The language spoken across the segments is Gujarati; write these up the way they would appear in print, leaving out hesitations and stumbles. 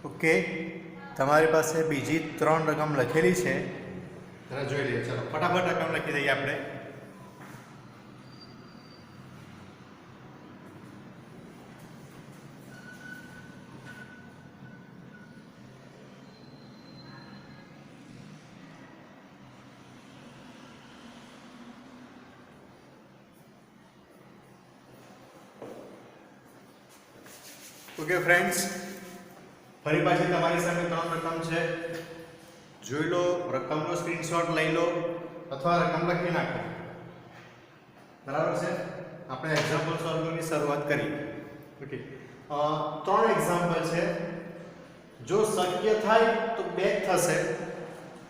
ઓકે, તમારી પાસે બીજી 3 રકમ લખેલી છે, જરા જોઈ લઈએ. ચલો ફટાફટ રકમ લખી દઈએ આપણે. ઓકે ફ્રેન્ડ્સ, ફરી પાછી તમારી સામે 3 રકમ છે. જોઈ લો, રકમનો સ્ક્રીનશોટ લઈ લો અથવા રકમ લખી નાખો. બરાબર છે. આપણે એક્ઝામ્પલ સોલ્વિંગની શરૂઆત કરીએ. ઓકે, 3 એક્ઝામ્પલ છે. જો શક્ય થાય તો 2 થશે,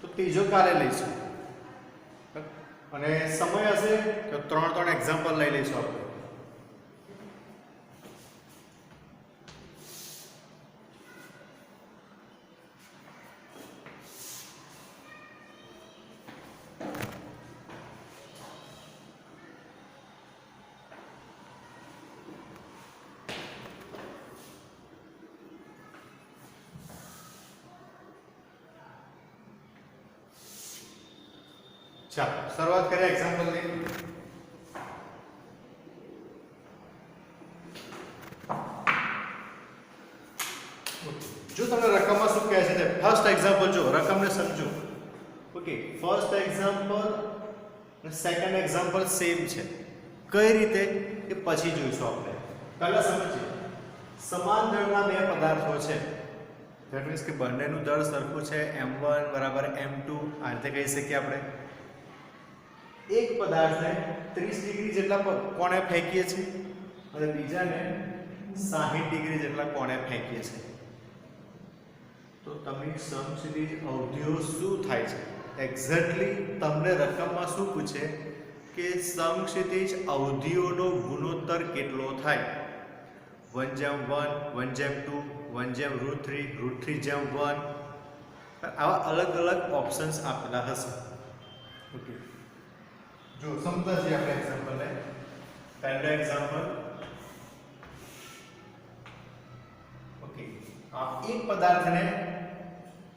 તો ત્રીજો કાલે લઈશું. અને સમય હશે તો 3 એક્ઝામ્પલ લઈ લઈશું આપણે. ચાલો શરૂઆત કરીએ એક્ઝામ્પલની. જો તમને રકમમાં શું કહે છે તે ફર્સ્ટ એક્ઝામ્પલ જો, રકમને સમજો. ઓકે, ફર્સ્ટ એક્ઝામ્પલ અને સેકન્ડ એક્ઝામ્પલ સેમ છે. કઈ રીતે એ પછી જોઈશું આપણે. પહેલા સમજીએ. સમાન દળના 2 પદાર્થો છે. ધેટ મીન્સ કે બંનેનું દળ સરખું છે, m1 બરાબર m2. આ રીતે કહી શકીએ આપણે. એક પદાર્થને 30 ડિગ્રી જેટલા કોણે ફેંકીએ છીએ અને બીજાને 60 ડિગ્રી જેટલા કોણે ફેંકીએ છીએ. તો તમે સમક્ષિતિજ અવધિઓ શું થાય છે? એક્ઝેક્ટલી તમને રકમમાં શું પૂછે કે સમક્ષિતિજ અવધિઓનો ગુણોત્તર કેટલો થાય? 1:1, 1:2, 1:√3, √3:1. આવા અલગ અલગ ઓપ્શન્સ આપેલા હશે. ઓકે, જો સમજતા છીએ આપણે એક્ઝામ્પલ ને. પહેલો એક્ઝામ્પલ. ઓકે, આ એક પદાર્થને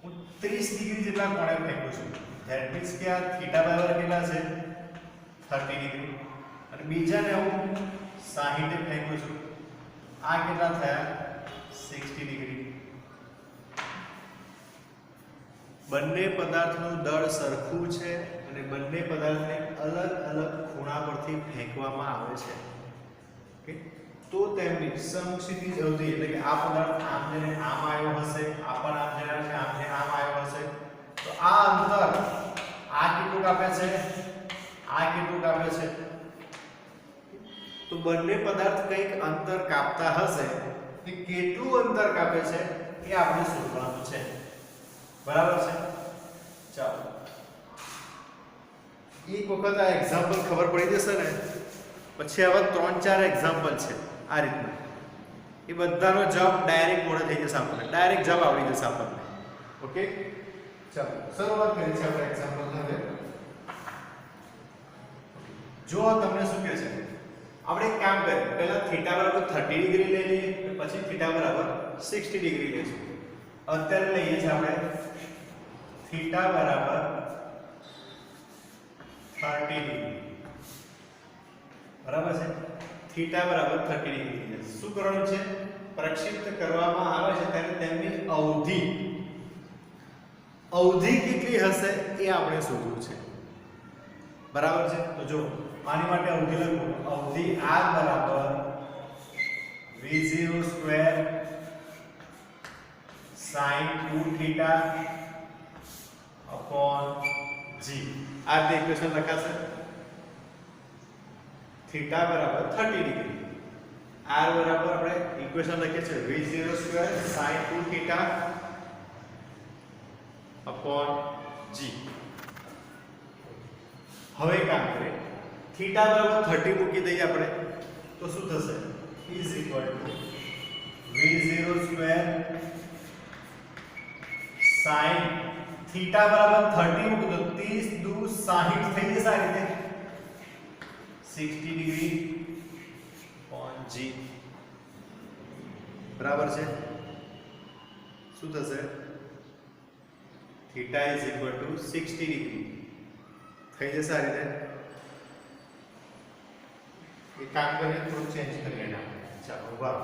હું 30 ડિગ્રી જેટલા કોણે ફેંકું છું. ધેટ મીન્સ કે આ થીટા બરાબર કેટલા છે? 30 ડિગ્રી. અને બીજાને હું 60 ફેંકું છું. આ કેટલા થયા? 60 ડિગ્રી. બંને પદાર્થનું દળ સરખું છે અને બંને પદાર્થને અલગ અલગ ખૂણા પરથી ફેંકવામાં આવે છે. ઓકે, તો તેમની સમક્ષિતિજ અવધિ એટલે કે આ પદાર્થ આમ જઈને આમ આવ્યો હશે, આ પણ આમ જઈને આમ આવ્યો હશે. તો આ અંતર આ કેટલું કાપે છે? આ કેટલું કાપે છે? તો બંને પદાર્થ કંઈક અંતર કાપતા હશે. તે કેટલું અંતર કાપે છે એ આપણે શોધવાનું છે. બરાબર છે. ચાલો એક વખત આ એક્ઝામ્પલ ખબર પડી જશે ને પછી આવા 3-4 એક્ઝામ્પલ છે આ રીતના. એ બધાનો જવાબ ડાયરેક્ટ મોડે થઈ જશે આપણને. ડાયરેક્ટ જવાબ આવડી જશે આપણને. ઓકે, ચાલો શરૂઆત કરીએ છીએ આપણે એક્ઝામ્પલ હવે. જો તમને શું કહે છે, આપણે એક કામ કરીએ. પહેલા થીટા બરાબર 30 ડિગ્રી લઈ લઈએ, પછી થીટા બરાબર 60 ડિગ્રી લઈશું. અત્યારે લઈએ છીએ આપણે થીટા બરાબર 30 ડિગ્રી. બરાબર છે. થીટા બરાબર 30 ડિગ્રી. શું કરવાનું છે? પ્રક્ષિપ્ત કરવામાં આવે છે ત્યારે તેમની અવધિ કેટલી હશે એ આપણે શોધવું છે. બરાબર છે. તો જો આની માટે અવધિ લખો. અવધિ r બરાબર v0 square sin 2θ upon g. આ રીતે ઇક્વેશન લખાશે. થીટા બરાબર 30 ડિગ્રી. r બરાબર આપણે ઇક્વેશન લખીએ છીએ v0 square sin 2θ upon g. હવે કામ કરીએ. થીટા બરાબર 30 મૂકી દઈએ આપણે તો શું થશે? is equal to v0 square sin theta બરાબર 30 મૂકો તો 30 દુ 60 થઈ જશે. આ રીતે 60 ડિગ્રી on g. બરાબર છે. શું થશે theta is equal two 60 degree થઈ જશે આ રીતે એક કામ કરીએ થોડું ચેન્જ કરીએ ના ચાલો વાહ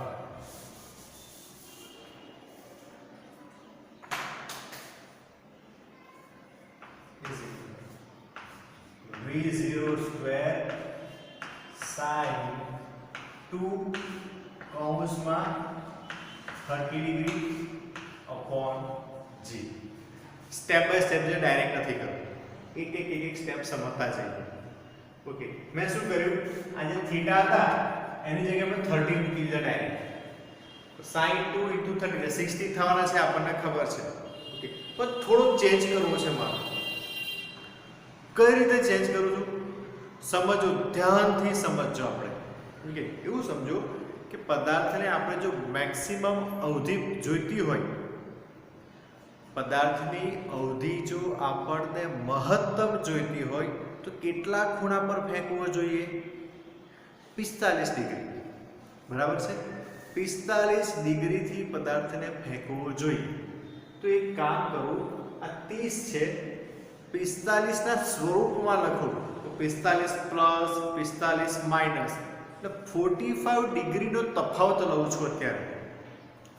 v0 સ્ક્વેર sin 2 કૌંસમાં 30 degree upon g step by step જે ડાયરેક્ટ નથી કરવું એક સ્ટેપ સમજતા જઈએ ઓકે મેં શું કર્યું આ જે થીટા હતા એની જગ્યાએ મેં 30 મૂકી દીધા ડાયરેક્ટ sin 2 * 30 એટલે 60 થવાના છે આપણને ખબર છે ઓકે પણ થોડું ચેન્જ કરવું છે મારે કઈ રીતે ચેન્જ કરું છું સમજો ધ્યાનથી સમજજો આપણે ઓકે એવું સમજો કે પદાર્થને આપણે જો મેક્સિમમ અવધિ જોઈતી હોય પદાર્થની અવધિ જો આપણને મહત્તમ જોઈતી હોય તો કેટલા ખૂણા પર ફેંકવો જોઈએ 45 ડિગ્રી બરાબર છે 45 ડિગ્રીથી પદાર્થને ફેંકવો જોઈએ તો એક કામ કરું આ 30 છે 45 ના સ્વરૂપમાં લખો તો 45 પ્લસ 45 માઈનસ એટલે 45 ડિગ્રીનો તફાવત લઉં છું અત્યારે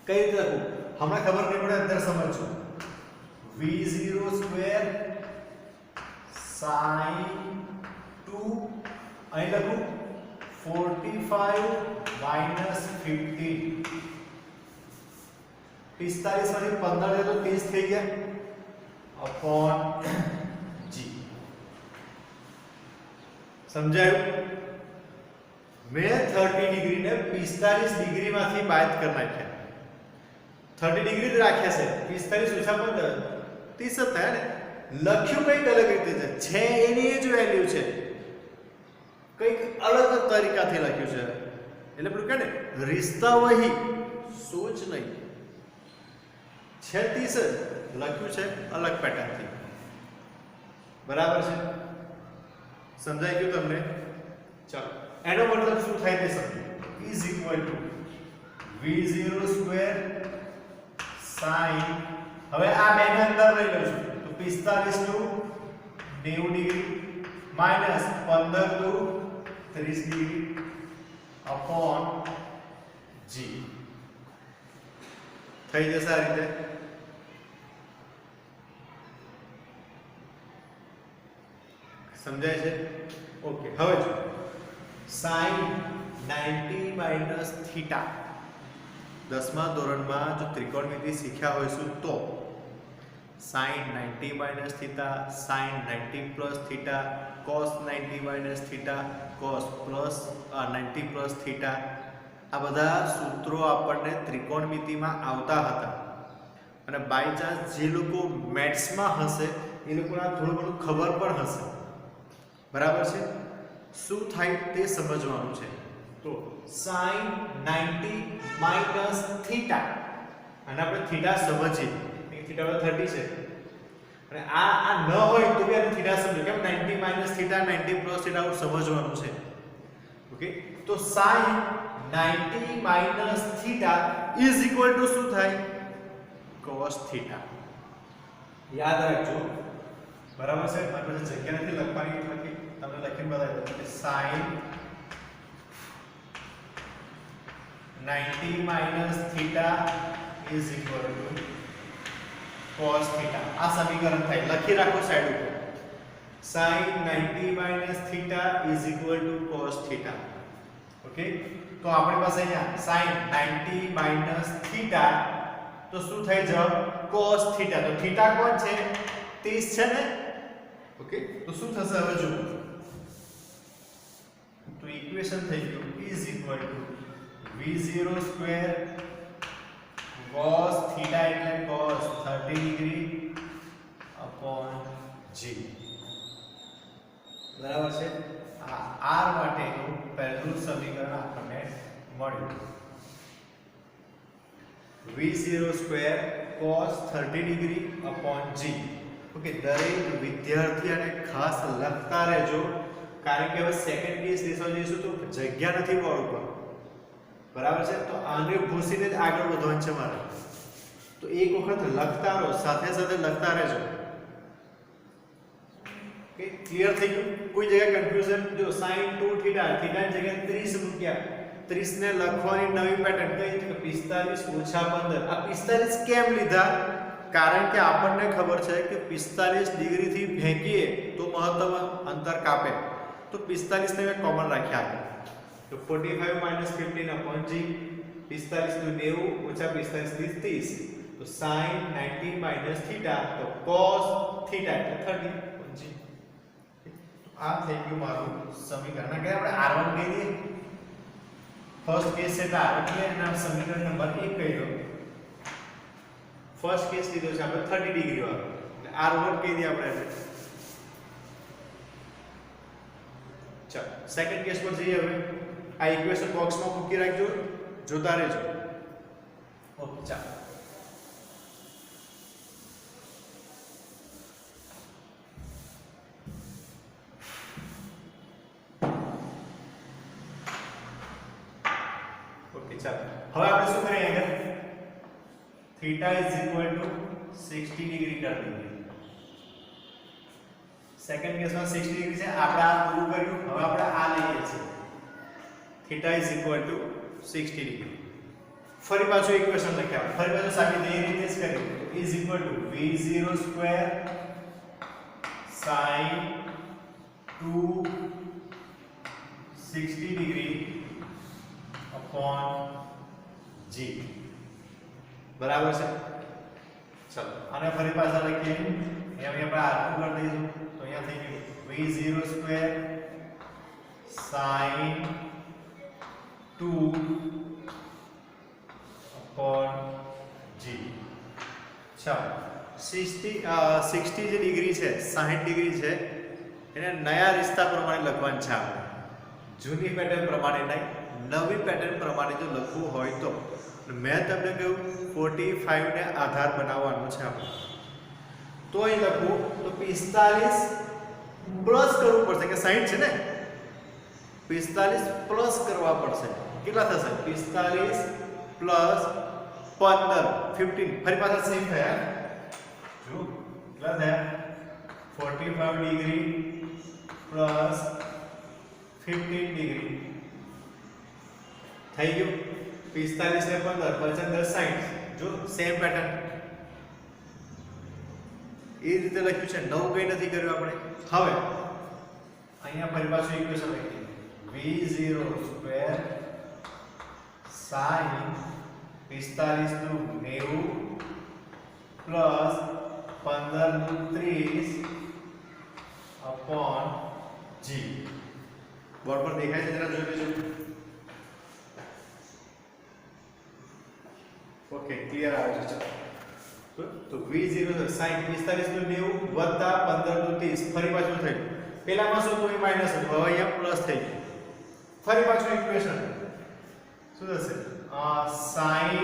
કઈ રીતે લખું હમણાં ખબર નહીં પડે અંદર સમજો v0 સ્ક્વેર sin 2 અહીં લખું 45 માઈનસ 15 45 માંથી 15 લે તો 30 થઈ ગયા अपॉन g समझाયું मैं 30 डिग्री ने 45 डिग्री माथी बात कर नाख्या 30 डिग्री राख्या છે 45 ઓછા 15 30 હતા ને લખ્યું કઈક અલગ રીતે છે એની જ વેલ્યુ છે કઈક અલગ તરીકાથી લખ્યું છે એટલે પેલું કહે ને રિશ્તા વહી સોચ નહીં 36 લખ્યું છે અલગ પેટર્નથી બરાબર છે સમજાઈ ગયું તમને ચાલો એનો મતલબ શું થાય તે સમજો is equal two v0 square sin હવે આ બેને અંદર લઈ લઉં છું તો 45 નું 90 ડિગ્રી માઈનસ 15 નું 30 ડિગ્રી અપોન g થઈ જશે આ રીતે સમજાય છે ઓકે હવે જો sin 90 - θ 10મા ધોરણમાં જો ત્રિકોણમિતિ શીખ્યા હોઈશું તો sin 90 - θ sin 90 + θ cos 90 - θ cos 90 + θ આ બધા સૂત્રો આપણને ત્રિકોણમિતિમાં આવતા હતા અને બાય ચાન્સ જે લોકો મેથ્સમાં હશે એ લોકોને થોડું ઘણું ખબર પણ હશે બરાબર છે શું થાય તે સમજવાનું છે તો sin 90 - θ અને આપણે θ સમજીએ કે θ 30 છે અને આ ન હોય તો બી આપણે θ સમજો કેમ 90 - θ 90 + θ આવું સમજવાનું છે ઓકે તો sin 90 - θ ઇઝ ઇક્વલ ટુ શું થાય cos θ યાદ રાખજો બરાબર છે મારી પાસે જગ્યા નથી લખવાની એટલે તમને લખીને બતાવી દઉં કે sin 90 - θ is equal to cos θ આ સમીકરણ થાય લખી રાખો સાઈડ ઉપર sin 90 - θ is equal to cos θ okay તો આપણી પાસે અહીંયા sin 90 - θ તો શું થઈ જવાબ cos θ તો θ કોણ છે 30 છે ને ઓકે તો શું થશે હવે જો તો ઇક્વેશન થઈ ગયું is equal two v0 square cos θ એટલે cos 30 ડિગ્રી અપોન g બરાબર છે આ r માટેનું પહેલું સમીકરણ આપણને મળ્યું v0 square cos 30 degree upon g okay દરેક વિદ્યાર્થી આને ખાસ લખતા રહેજો કારણ કે હવે સેકન્ડ કેસ લેસવા જઈશું તો જગ્યા નથી બોર્ડ ઉપર બરાબર છે તો આને ભૂસીને જ આગળ વધવાનું છે મારે તો એક વખત લખતા રહો, સાથે સાથે લખતા રહેજો. ઓકે, ક્લિયર થઈ ગયું? કોઈ જગ્યાએ કન્ફ્યુઝન? જો sin 2 થીટા, થીટાની જગ્યાએ 30 મૂક્યા. 30 ને લખવાની નવી પેટર્ન કઈ છે કે 45 ઓછા 15. આ 45 કેમ લીધા? કારણ કે આપણને ખબર છે કે 45 ડિગ્રી થી ફેંકીએ તો મહત્તમ અંતર કાપે. તો 45 ને મેં કોમન રાખ્યા આગળ. તો 45 - 15 upon g, 45 નું 90 ઓછા 45 થી 30. તો sin 90 - થીટા, તો cos થીટા એટલે 30 upon g. આ થઈ ગયું મારું સમીકરણ. કે આપણે R1 કહી દઈએ. ફર્સ્ટ કેસ છે એટલે એના સમીકરણ નંબર 1 કહી દો. ફર્સ્ટ કેસ લીધો છે આપણે 30 ડિગ્રી વાળો, એટલે R1 કહી દઈએ આપણે. ચાલો સેકન્ડ કેસ પર જઈએ. હવે આ ઇક્વેશન બોક્સમાં મૂકી રાખજો, જોતા રહેજો. ઓકે, ચાલો ચાલો હવે આપણે શું કરીએ આગળ? થીટા = 60 ડિગ્રી કરી દઈએ. સેકન્ડ કેસમાં 60 ડિગ્રી છે, આપણે આ પૂરું કર્યું. હવે આપણે આ લઈએ છીએ થીટા = 60 ડિગ્રી. ફરી પાછું ઇક્વેશન લખ્યા, ફરી પાછું સાબિત એ રીતે જ કર્યું. v0 square sin 2 60 degree upon g. બરાબર છે? ચલો આને ફરી પાછા લખીએ. અહીંયા આપણે આટલું કરી દઈશું. તો અહીંયા થઈ ગયું v0 square sin 2 upon g. ચાલો 60 જે ડિગ્રી છે, 60 ડિગ્રી છે, એને નયા રિશ્તા પ્રમાણે લખવાનું છે આપણે. જૂની પેટર્ન પ્રમાણે નહીં, નવી પેટર્ન પ્રમાણે જો લખવું હોય તો. મેં તમને કહ્યું 45 ને આધાર બનાવવાનું છે આપણે. તો અહીં લખવું તો 45 પ્લસ કરવું પડશે કે 60 છે ને, 45 પ્લસ કરવા પડશે. કેટલા થશે? 45 પ્લસ 15 15. ફરી પાછા સેમ થયા. જો કેટલા થયા? 45 ડિગ્રી પ્લસ 15 ડિગ્રી થઈ ગયું. 45 ને 15 15 60. જો સેમ પેટર્ન એ રીતે લખ્યું છે, નવું કંઈ નથી કર્યું આપણે. હવે અહીંયા ફરી પાછું ઇક્વેશન લખીએ. v0 સ્ક્વેર sin 45 નું 90 પ્લસ 15 નું 30 upon g. બોર્ડ પર દેખાય છે? જરા જોઈ લેજો. ઓકે, ક્લિયર આવે છે. ચાલો તો v0 sin 45 નું 90 વત્તા 15 નું 30. ફરી પાછું થયું. પેલામાં શું હતું? માઈનસ હતું, હવે અહીંયા પ્લસ થઈ ગયું. ફરી પાછું ઇક્વેશન શું થશે? sin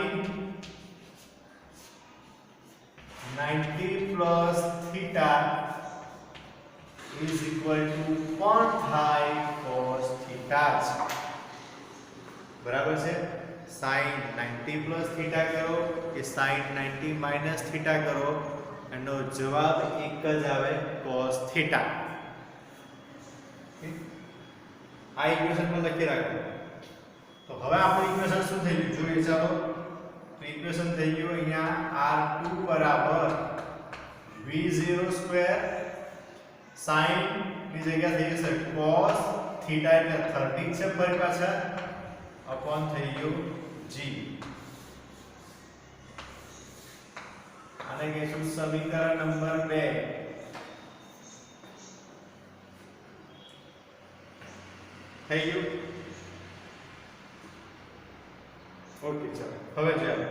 90 plus theta is equal to પણ થાય cos theta. બરાબર છે? sin 90 plus theta કરો કે sin 90 minus theta કરો, એનો જવાબ એક જ આવે, cos theta. આ ઇક્વેશન માં લખી રાખો. તો હવે આપણું ઇક્વેશન શું થઈ ગયું જોઈએ ચાલો. તો ઇક્વેશન થઈ ગયું અહીંયા r2 બરાબર v0 સ્ક્વેર sin ની જગ્યા થઈ જશે cos થીટા એટલે 30 છે ફરી પાછા upon થઈ ગયું g. આને કહીશું સમીકરણ નંબર 2. થઈ ગયું? ઓકે, ચાલો હવે ચાલો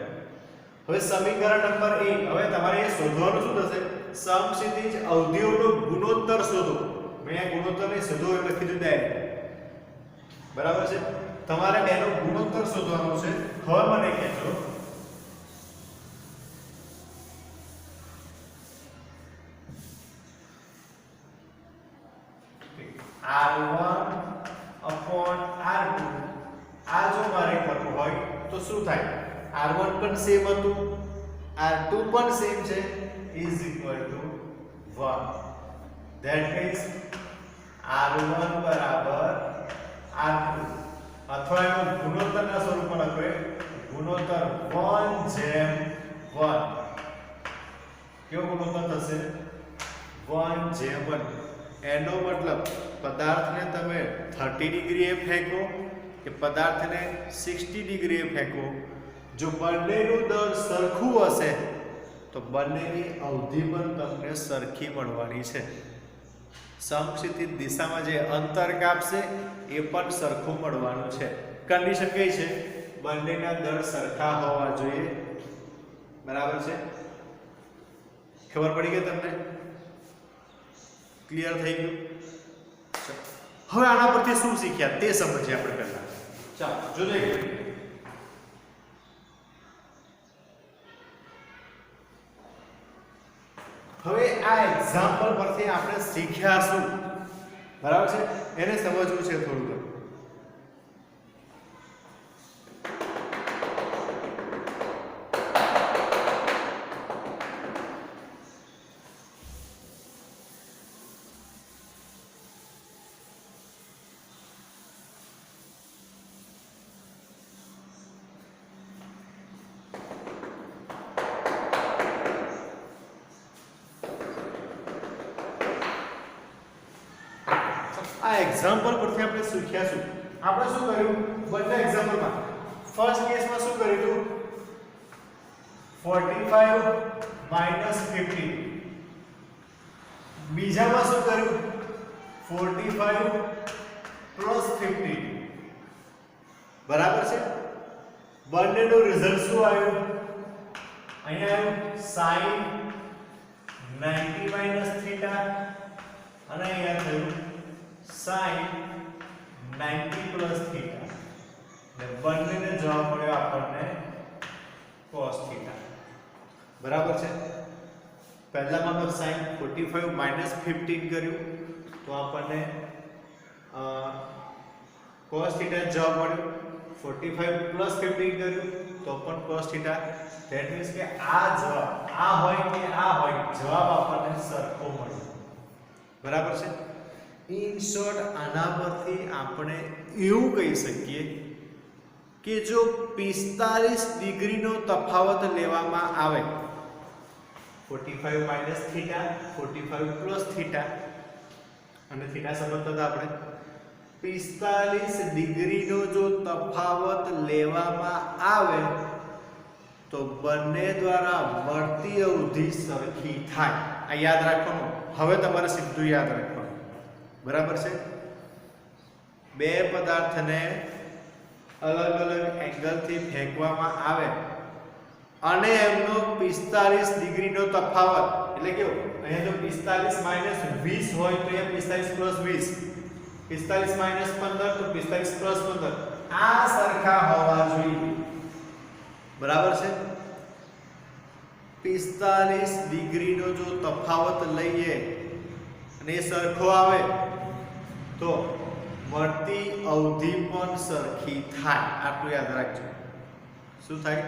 હવે સમીકરણ નંબર 1. હવે તમારે એ શોધવાનું શું થશે? સમક્ષિતિજ અવધિઓનો ગુણોત્તર શોધો. મેં આ ગુણોત્તર ને શોધો એમ લખી દીધું ડાયરેક્ટ. બરાબર છે? તમારે એનો ગુણોત્તર શોધવાનો છે. હવે મને કહેજો r1 upon r2. આ જો મારે કરવું હોય તો શું થાય? r1 પણ સેમ હતું, R2 પણ સેમ છે is equal to 1. That means R1 બરાબર R2 અથવા એનો ગુણોત્તરના સ્વરૂપમાં લખીએ ગુણોત્તર 1:1. કેવો ગુણોત્તર થશે 1:1. એનો મતલબ પદાર્થને તમે 30 ડિગ્રીએ ફેંકો કે પદાર્થને 60 ડિગ્રીએ ફેંકો, જો બંનેનું દળ સરખું હશે તો બંનેની અવધિ પણ તમને સરખી મળવાની છે. સમક્ષિતિજ દિશામાં જે અંતર કાપશે એ પણ સરખું મળવાનું છે. કન્ડિશન કઈ છે? બંનેના દળ સરખા હોવા જોઈએ. બરાબર છે? ખબર પડી ગઈ તમને? ક્લિયર થઈ ગયું? હવે આના પરથી શું શીખ્યા તે સમજીએ આપણે પહેલા. ચાલો જોઈએ. હવે આ એક્ઝામ્પલ પરથી આપણે શીખ્યા શું? બરાબર છે? એને સમજવું છે થોડું. આ એક્ઝામ્પલ પરથી આપણે શીખ્યા શું? આપણે શું કર્યું? બંને એક્ઝામ્પલમાં ફર્સ્ટ કેસમાં શું કર્યું? 45 -50. બીજામાં શું કર્યું? 45 +50. બરાબર છે? બંનેનું રિઝલ્ટ શું આવ્યું? અહીંયા આવ્યું sin 90 - θ અને અહીંયા થયું sin 90 + θ. ને બંનેને જવાબ મળ્યો આપણને cos θ. બરાબર છે? પહેલામાં તો sin 45 - 15 કર્યું તો આપણને cos θ જવાબ મળ્યો. 45 + 15 કર્યું તો પણ cos θ. ધેટ મીન્સ કે આ જવાબ આ હોય કે આ હોય જવાબ આપણને સરખો મળ્યો. બરાબર છે? ઇન શોર્ટ આના પરથી આપણે એવું કહી શકીએ કે જો 45 ડિગ્રીનો તફાવત લેવામાં આવે 45 - θ 45 + θ અને θ સમજતા હતા આપણે 45 ડિગ્રીનો જો તફાવત લેવામાં આવે તો બંને દ્વારા મળતી અવધિ સરખી થાય. આ યાદ રાખવાનું. હવે તમારે સીધું યાદ રાખવાનું. બરાબર છે? બે પદાર્થને અલગ અલગ એંગલથી ફેંકવામાં આવે અને એમનો 45 ડિગ્રીનો તફાવત એટલે કેવો? અહીંયા જો 45 - 20 હોય તો એ 45 + 20, 45 - 15 તો 45 + 15. આ સરખા હોવા જોઈએ. બરાબર છે? 45 ડિગ્રીનો જો તફાવત લઈએ અને એ સરખો આવે તો મળતી અવધિ પણ સરખી થાય. આટલું યાદ રાખજો. શું થાય?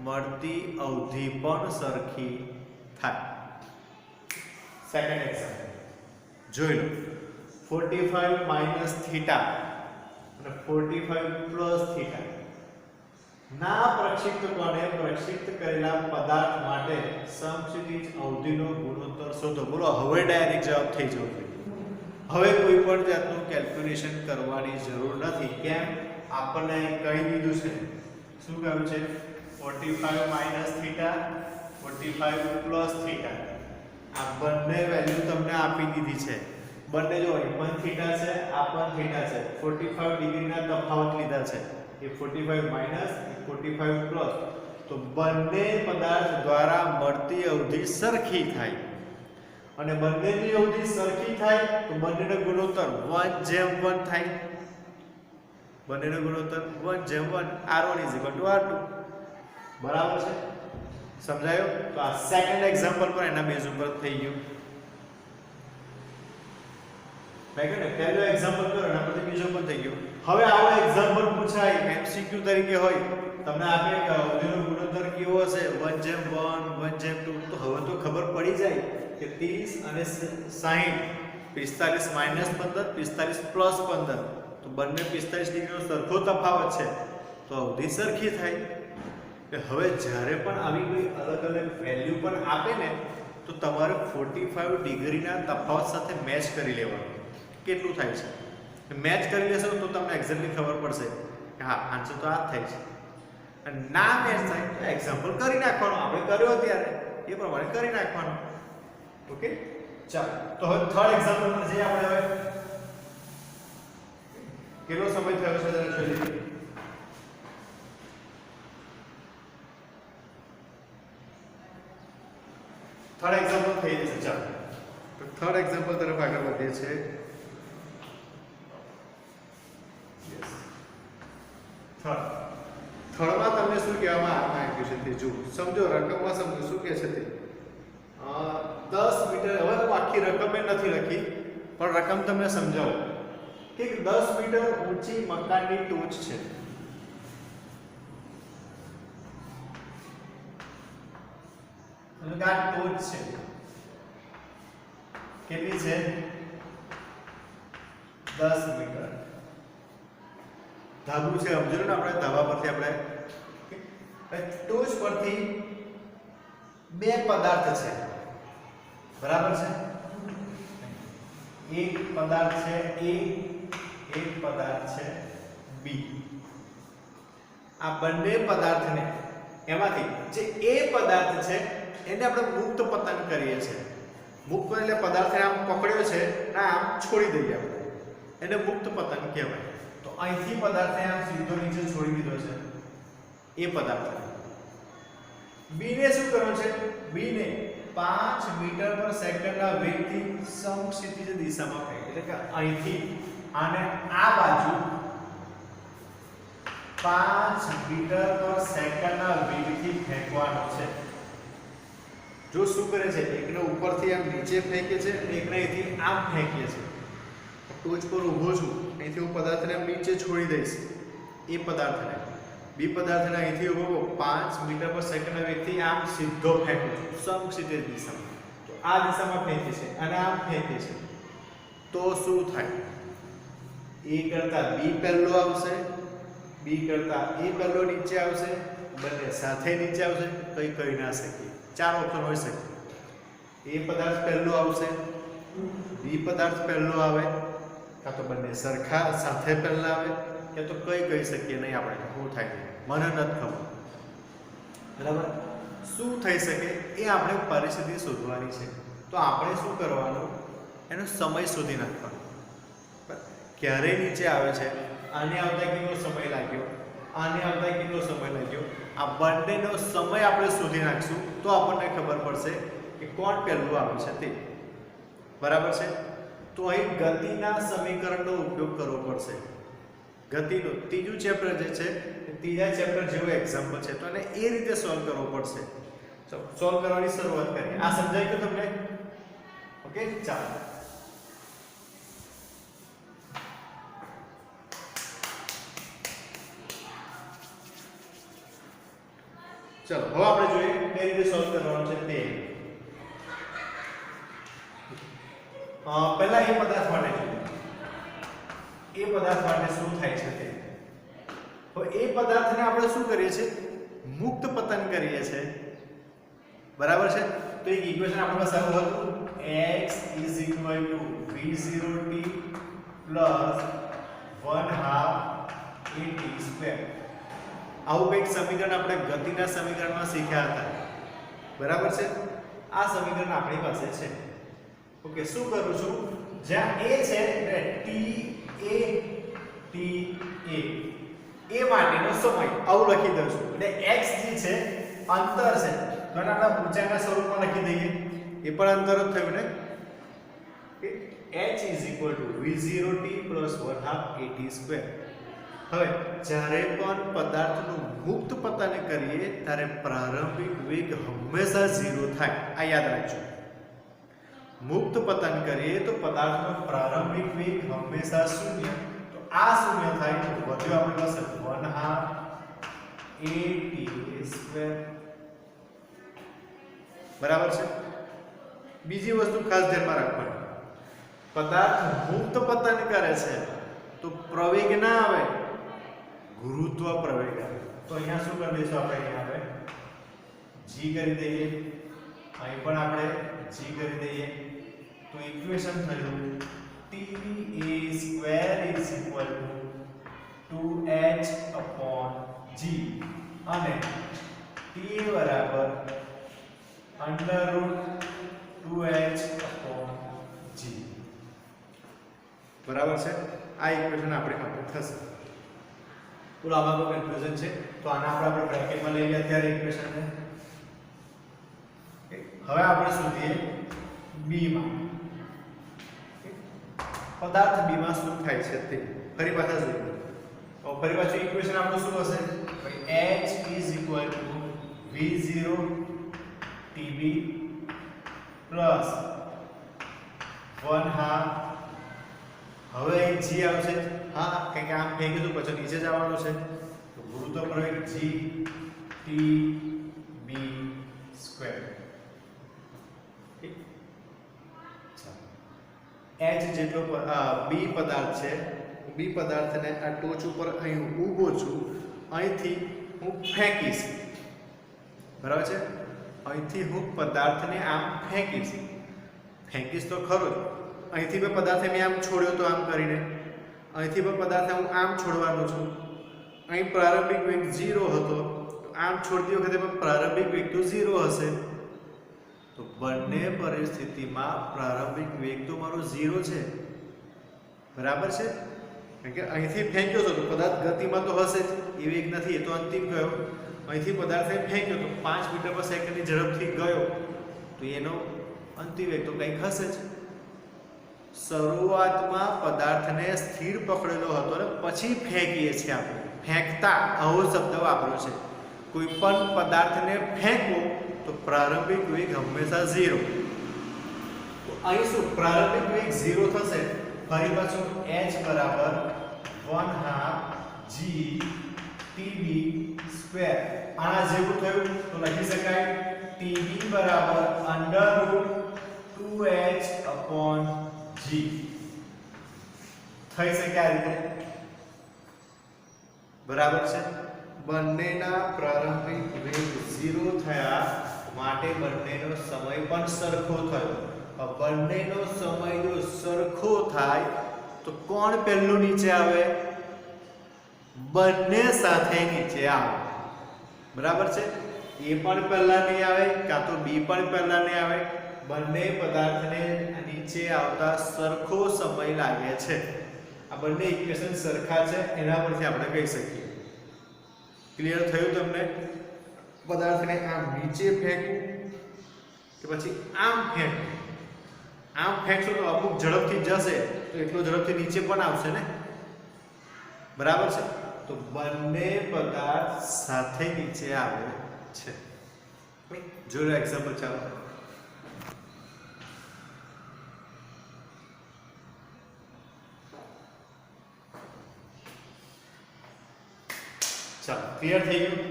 મળતી અવધિ પણ સરખી થાય. સેકન્ડ એક્ઝામ્પલ જોઈ લો. 45 - θ અને 45 + θ ના પ્રક્ષિપ્તકોણે પ્રક્ષિપ્ત કરેલા પદાર્થ માટે સમક્ષિતિજ અવધિનો ગુણોત્તર શોધો. બોલો હવે ડાયરેક્ટ જવાબ થઈ જવો જોઈએ. હવે કોઈ પણ જાતનું કેલ્ક્યુલેશન કરવાની જરૂર નથી. કેમ? આપણને કહી દીધું છે. શું કહ્યું છે? 45 - θ 45 + θ. આ બંને વેલ્યુ તમને આપી દીધી છે. બંને જો પણ θ છે આ પણ θ છે. 45 ડિગ્રીના તફાવત લીધા છે. એ 45 - 45 પ્લસ તો બંને પદાર્થ દ્વારા મળતી અવધિ સરખી થાય અને બંનેની અવધિ સરખી થાય તો બંનેનો ગુણોત્તર 1:1 થાય. બંનેનો ગુણોત્તર 1:1. R1 = R2. બરાબર છે? સમજાયો? તો આ સેકન્ડ એક્ઝામ્પલ પર એના બેઝ ઉપર થઈ ગયું. મેં કહ્યું ને પહેલો એક્ઝામ્પલ કરો એના પરથી બીજો પણ થઈ ગયો. હવે આવો એક્ઝામ્પલ પૂછાય MCQ તરીકે હોય તમને આપે કે અવધિનો ગુણોત્તર કેવો હશે? 1:1 1/2 તો હવે તો ખબર પડી જાય કે 30 અને 60 45 - 15 45 + 15 તો બંને 45 ડિગ્રીનો સરખો તફાવત છે તો અવધિ સરખી થાય કે હવે જ્યારે પણ આવી કોઈ અલગ અલગ વેલ્યુ પણ આપે ને તો તમારે 45 ડિગ્રીના તફાવત સાથે મેચ કરી લેવાનું કેટલું થાય છે મેચ કરી લેશો તો તમને એક્ઝેક્ટલી ખબર પડશે કે હા આન્સર તો આ જ થાય છે અને ના મેચ થાય તો એક્ઝામ્પલ કરી નાખવાનું આપણે કર્યો ત્યારે એ પ્રમાણે કરી નાખવાનું ઓકે ચાલો તો હવે થર્ડ એક્ઝામ્પલ પર જઈએ આપણે હવે કેટલો સમય થયો છે જરા જોઈ લઈએ થર્ડ એક્ઝામ્પલ થઈ જશે ચાલો તો થર્ડ એક્ઝામ્પલ તરફ આગળ વધીએ છીએ થર્ડમાં તમને શું કહેવામાં આવ્યું છે તે જુઓ સમજો રકમમાં સમજો શું કહે છે તે 10 મીટર હવે તો આખી રકમ મેં નથી લખી પણ રકમ તમને સમજાવું કે 10 મીટર ઊંચી મકાનની ટોચ છે આ ટોચ છે કેટલી છે 10 મીટર ધાબુ છે સમજો ને આપણે ધાબા પરથી આપણે ટોચ પરથી બે પદાર્થ છે બરાબર છે એક પદાર્થ છે A એક પદાર્થ છે B આ બંને પદાર્થને એમાંથી જે A પદાર્થ છે એને આપણે મુક્ત પતન કરીએ છીએ મુક્ત એટલે પદાર્થને આમ પકડ્યો છે અને આમ છોડી દઈએ આપણે એને મુક્ત પતન કહેવાય તો અહીંથી પદાર્થને આમ સીધો નીચે છોડી દીધો છે એ પદાર્થ B ને શું કરવાનું છે B ને 5 મીટર પર સેકન્ડના વેગથી સમક્ષિતિજ દિશામાં ફેંકે એટલે કે અહીંથી આને આ બાજુ 5 મીટર પર સેકન્ડના વેગથી ફેંકવાનો છે જો શું કરે છે એકને ઉપરથી આમ નીચે ફેંકે છે અને એકને અહીંથી આમ ફેંકે છે ટોચ પર ઊભો છું અહીંથી હું પદાર્થને આમ નીચે છોડી દઈશ એ પદાર્થને બી પદાર્થને અહીંથી ઊભો 5 મીટર પર સેકન્ડના વેગથી આમ સીધો ફેંકું છું સમક્ષિતિજ દિશામાં તો આ દિશામાં ફેંકે છે અને આમ ફેંકે છે તો શું થાય એ કરતા બી પહેલો આવશે બી કરતા એ પહેલો નીચે આવશે બંને સાથે નીચે આવશે કઈ કહી ના શકીએ ચાર ઓપ્શન હોઈ શકે એ પદાર્થ પહેલો આવશે બી પદાર્થ પહેલો આવે કાં તો બંને સરખા સાથે પહેલા આવે કે તો કઈ કહી શકીએ નહીં આપણે શું થાય મને નથી ખબર બરાબર શું થઈ શકે એ આપણે પરિસ્થિતિ શોધવાની છે તો આપણે શું કરવાનું એનો સમય શોધી નાખવાનો ક્યારે નીચે આવે છે આને આવતા કેટલો સમય લાગ્યો આને આવતા કેટલો સમય લાગ્યો આ બંનેનો સમય આપણે શોધી નાખશું તો આપણને ખબર પડશે કે કોણ પહેલું આવે છે તે બરાબર છે તો અહીં ગતિના સમીકરણનો ઉપયોગ કરવો પડશે ગતિનું ત્રીજું ચેપ્ટર જે છે ત્રીજા ચેપ્ટર જેવું એક્ઝામ્પલ છે તો એને એ રીતે સોલ્વ કરવો પડશે સોલ્વ કરવાની શરૂઆત કરીએ આ સમજાય કે તમને ઓકે ચાલો ચલો હવે આપણે જોઈએ કઈ રીતે સોલ્વ કરવાનું છે તે પહેલા એ પદાર્થ માટે જોઈએ એ પદાર્થ માટે શું થાય છે તે તો એ પદાર્થને આપણે શું કરીએ છીએ મુક્ત પતન કરીએ છીએ બરાબર છે તો એક ઇક્વેશન આપણી પાસે આવું હતું x v0t plus 1/2 at². આવું કંઈક સમીકરણ આપણે ગતિના સમીકરણમાં શીખ્યા હતા બરાબર છે આ સમીકરણ આપણી પાસે છે ઓકે શું કરું છું જ્યાં a છે એટલે a માટેનો સમય આવું લખી દઉં છું એટલે x જે છે અંતર છે તો એને આપણે ઊંચાઈના સ્વરૂપમાં લખી દઈએ એ પણ અંતર જ થયું ને h v0t plus 1/2 at². હવે જ્યારે પણ પદાર્થનું મુક્ત પતન કરીએ ત્યારે પ્રારંભિક વેગ હંમેશા 0 થાય આ યાદ રાખજો મુક્ત પતન કરીએ તો પદાર્થનો પ્રારંભિક વેગ હંમેશા 0 તો આ 0 થાય તો વધ્યો આપણી પાસે 1/2 at². બરાબર છે. બીજી વસ્તુ ખાસ ધ્યાનમાં રાખવાની, પદાર્થ મુક્ત પતન કરે છે તો પ્રવેગ ના આવે, ગુરુત્વ પ્રવેગ આવે. તો અહીંયા શું કરી દઈશું આપણે, અહીંયા આપણે g કરી દઈએ, અહીં પણ આપણે g કરી દઈએ. તો ઇક્વેશન થયું T² = 2h/g અને T બરાબર √2h/g. બરાબર છે. આ ઇક્વેશન આપણે કમ્પ્લીટ થશે. તો આમાં કોઈ કન્ફ્યુઝન છે તો આને આપણે બ્રેકેટમાં લઈ લઈએ અત્યારે ઇક્વેશનને. હવે આપણે શોધીએ બી માં, પદાર્થ બી માં શું થાય છે તે ફરી પાછા જોઈએ. તો ફરી પાછું ઇક્વેશન આપણું શું હશે, h = v0 tb પ્લસ 1/2. હવે અહીં g આવશે, હા કારણ કે આમ ફેંકી દઉં પછી નીચે જ આવવાનું છે. તો ગુરુત્વ પ્રવેગ g tb². h જેટલો બી પદાર્થ છે, બી પદાર્થને આ ટોચ ઉપર અહીં ઊભો છું, અહીંથી હું ફેંકીશ. બરાબર છે. અહીંથી હું પદાર્થને આમ ફેંકીશ તો ખરો જ. અહીંથી મેં પદાર્થ મેં આમ છોડ્યો તો આમ કરીને, અહીંથી પણ પદાર્થ હું આમ છોડવાનો છું. અહીં પ્રારંભિક વેગ 0 હતો, તો આમ છોડતી વખતે પણ પ્રારંભિક વેગ તો 0 હશે. તો બંને પરિસ્થિતિમાં પ્રારંભિક વેગ તો મારો 0 છે. બરાબર છે. કારણ કે અહીંથી ફેંક્યો હતો તો પદાર્થ ગતિમાં તો હશે જ, એ વેગ નથી, એ તો અંતિમ ગયો. અહીંથી પદાર્થને ફેંક્યો તો 5 મીટર/સેકન્ડની ઝડપથી ગયો, તો એનો અંતિમ વેગ તો કંઈક હશે જ. શરૂઆતમાં પદાર્થને સ્થિર પકડેલો હતો ને પછી ફેંકીએ છીએ આપણે, ફેંકતા આવો શબ્દ વાપર્યો છે. કોઈ પણ પદાર્થને ફેંકો તો પ્રારંભિક વેગ હંમેશા 0. તો અહીં શું પ્રારંભિક વેગ 0 થશે. ફરી પાછું h બરાબર 1/2 g tb². આના જેવું થયું તો લખી શકાય tb બરાબર √2h/g. થઈ શકે આ રીતે. બરાબર છે. બંનેના પ્રારંભિક વેગ 0 થયા માટે બંનેનો સમય પણ સરખો થયો. બંનેનો સમય જો સરખો થાય તો કોણ પહેલું નીચે આવે, બંને સાથે નીચે આવે. બરાબર છે. એ પણ પહેલા નહીં આવે કાં તો બી પણ પહેલા નહીં આવે. બંને પદાર્થને નીચે આવતા સરખો સમય લાગે છે. આ બંને ઇક્વેશન સરખા છે, એના પરથી આપણે કહી શકીએ. ક્લિયર થયું તમને? પદાર્થને આમ નીચે ફેંકવું કે પછી આમ ફેંકવું. આમ ફેંકશો તો અમુક ઝડપથી જશે તો એટલો ઝડપથી નીચે પણ આવશે ને. બરાબર છે. તો બંને પદાર્થ સાથે નીચે આવે છે. જોડે એક્ઝામ્પલ ચાલો. ચાલો ક્લિયર થઈ ગયું.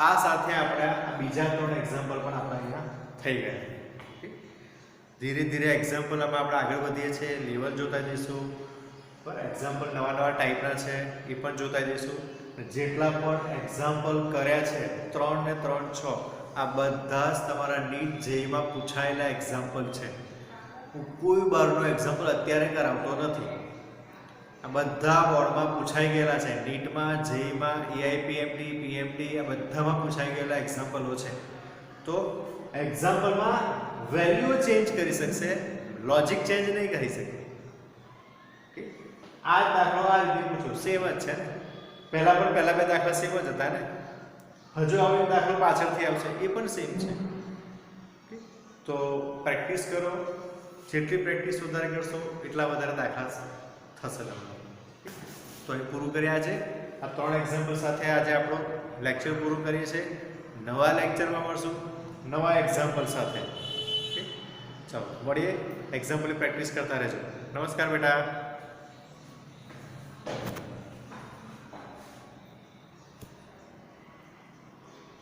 આ સાથે આપણે આ બીજા 3 એક્ઝામ્પલ પણ આપણે અહીંયા થઈ ગયા. ધીરે ધીરે એક્ઝામ્પલમાં આપણે આગળ વધીએ છીએ, લેવલ જોતા જઈશું. પર એક્ઝામ્પલ નવા ટાઈપના છે એ પણ જોતા જઈશું. જેટલા પણ એક્ઝામ્પલ કર્યા છે 3 ને 3 6 આ બધા જ તમારા નીટ જેઈમાં પૂછાયેલા એક્ઝામ્પલ છે. હું કોઈ બારનો એક્ઝામ્પલ અત્યારે કરાવતો નથી. આ બધા બોર્ડમાં પૂછાઈ ગયેલા છે. નીટમાં, જેઈમાં, એઆઈપીએમડી, પીએમડી આ બધામાં પૂછાઈ ગયેલા એક્ઝામ્પલો છે. તો એક્ઝામ્પલમાં વેલ્યુ ચેન્જ કરી શકશે, લોજિક ચેન્જ નહીં કરી શકે. આ દાખલો આ રીતે પૂછો, સેમ જ છે ને. પહેલા બે દાખલા સેમ જ હતા ને. હજુ આવો દાખલો પાછળથી આવશે, એ પણ સેમ છે. તો પ્રેક્ટિસ કરો. જેટલી પ્રેક્ટિસ વધારે કરશો એટલા વધારે દાખલા થશે તમારે. તો અહીં પૂરું કર્યા છે. આ 3 એક્ઝામ્પલ સાથે આજે આપણો લેક્ચર પૂરું કરીએ છીએ. નવા લેક્ચરમાં મળશું નવા એક્ઝામ્પલ સાથે. ચાલો મળીએ. એક્ઝામ્પલની પ્રેક્ટિસ કરતા રહેજો. નમસ્કાર બેટા.